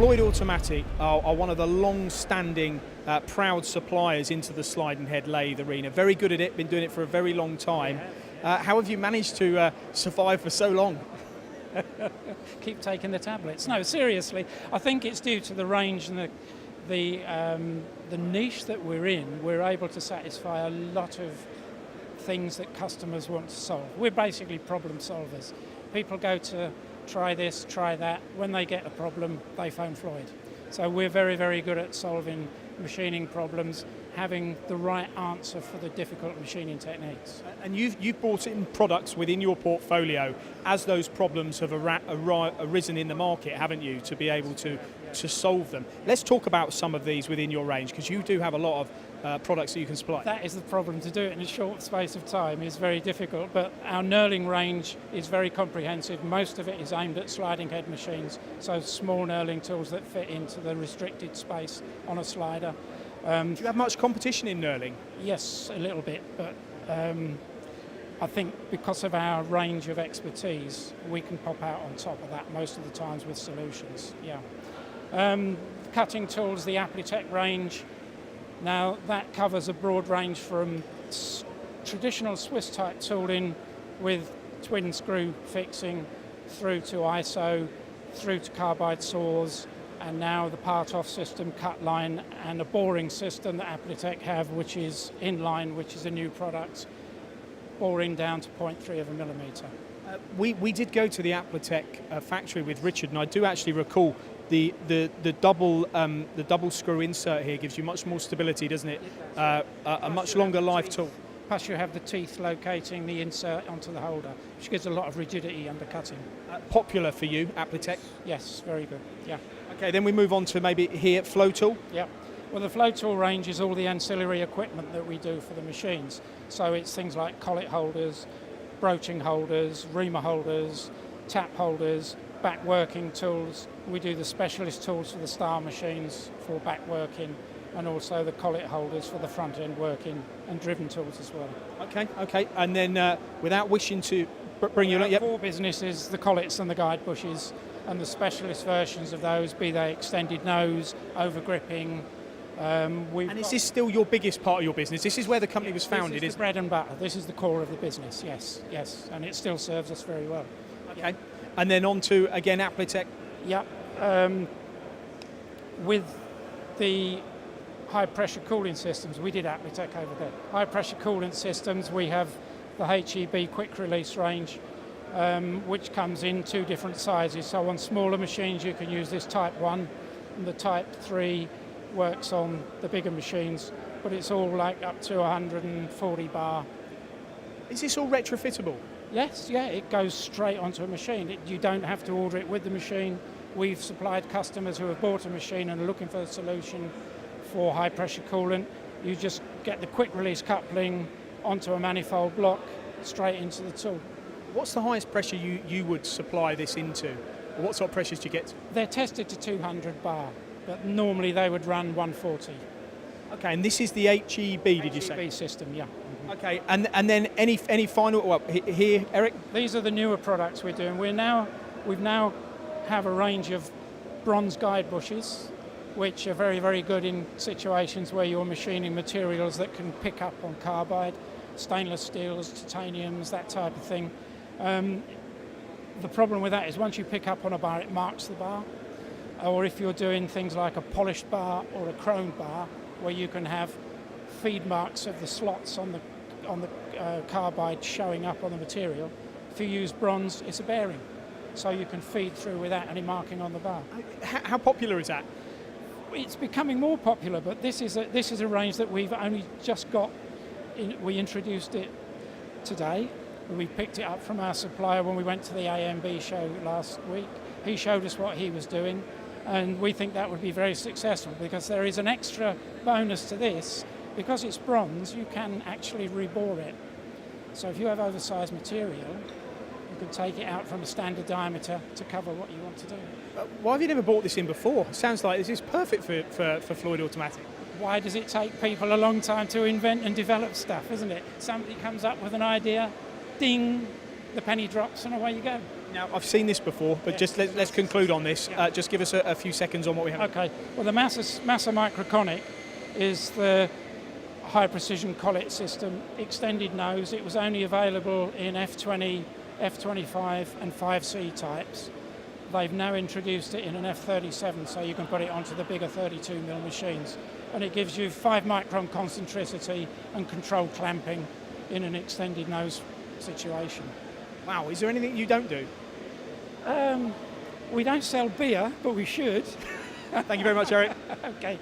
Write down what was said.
Floyd Automatic are one of the long-standing, proud suppliers into the sliding head lathe arena. Very good at it, been doing it for a very long time. How have you managed to survive for so long? Keep taking the tablets. No, seriously, I think it's due to the range and the niche that we're in. We're able to satisfy a lot of things that customers want to solve. We're basically problem solvers. People go to try this, try that. When they get a problem, they phone Floyd. So we're very, very good at solving machining problems, having the right answer for the difficult machining techniques. And you've brought in products within your portfolio as those problems have arisen in the market, haven't you, to be able to solve them. Let's talk about some of these within your range, because you do have a lot of products that you can supply. That is the problem. To do it in a short space of time is very difficult, but our knurling range is very comprehensive. Most of it is aimed at sliding head machines, so small knurling tools that fit into the restricted space on a slider. Do you have much competition in knurling? Yes, a little bit, but I think because of our range of expertise, we can pop out on top of that most of the times with solutions. Cutting tools, the Applitech range. Now that covers a broad range from traditional Swiss type tooling with twin screw fixing through to ISO, through to carbide saws, and now the part-off system, Cut-Line, and a boring system that Applitech have, which is in-line, which is a new product, boring down to 0.3 of a millimetre. We did go to the Applitech factory with Richard, and I do actually recall the double screw insert here gives you much more stability, doesn't it? A much longer life tool. Plus you have the teeth locating the insert onto the holder, which gives a lot of rigidity under cutting. Popular for you, Applitech? Yes, very good, yeah. Okay, then we move on to maybe here, FLO-Tool? Yeah. Well, the FLO-Tool range is all the ancillary equipment that we do for the machines. So it's things like collet holders, broaching holders, reamer holders, tap holders, back working tools. We do the specialist tools for the star machines for back working, and also the collet holders for the front end working, and driven tools as well. Okay. And then without wishing to bring you... Our core business is the collets and the guide bushes, and the specialist versions of those, be they extended nose, over gripping. And is this still your biggest part of your business? This is where the company was founded, This is the bread and butter. This is the core of the business, yes. And it still serves us very well. Okay. And then on to, again, Applitech. Yeah. With the high pressure cooling systems, we did Applitech over there. High pressure cooling systems, we have the HEB quick release range, which comes in two different sizes. So on smaller machines you can use this type 1, and the type 3 works on the bigger machines, but it's all like up to 140 bar. Is this all retrofittable? Yes, yeah, it goes straight onto a machine. You don't have to order it with the machine. We've supplied customers who have bought a machine and are looking for a solution for high pressure coolant. You just get the quick release coupling onto a manifold block, straight into the tool. What's the highest pressure you would supply this into? Or what sort of pressures do you get? They're tested to 200 bar, but normally they would run 140. Okay, and this is the HEB, did you say? HEB system, yeah. Okay, and then any final, well, here, Eric? These are the newer products we're doing. We've now have a range of bronze guide bushes, which are very, very good in situations where you're machining materials that can pick up on carbide, stainless steels, titaniums, that type of thing. The problem with that is once you pick up on a bar, it marks the bar. Or if you're doing things like a polished bar or a chromed bar, where you can have feed marks of the slots on the carbide showing up on the material. If you use bronze, it's a bearing, so you can feed through without any marking on the bar. How popular is that? It's becoming more popular, but this is a range that we've only just got. We introduced it today. We picked it up from our supplier when we went to the AMB show last week. He showed us what he was doing, and we think that would be very successful because there is an extra bonus to this. Because it's bronze, you can actually rebore it. So if you have oversized material, you can take it out from a standard diameter to cover what you want to do. Why have you never bought this in before? It sounds like this is perfect for Floyd Automatic. Why does it take people a long time to invent and develop stuff, isn't it? Somebody comes up with an idea, ding, the penny drops and away you go. Now, I've seen this before, but just let's conclude on this. Just give us a few seconds on what we have. Okay. Well, the Massa Microconic is the high precision collet system, extended nose. It was only available in F20, F25 and 5C types. They've now introduced it in an F37, so you can put it onto the bigger 32mm machines. And it gives you 5 micron concentricity and controlled clamping in an extended nose situation. Wow, is there anything you don't do? We don't sell beer, but we should. Thank you very much, Eric. Okay.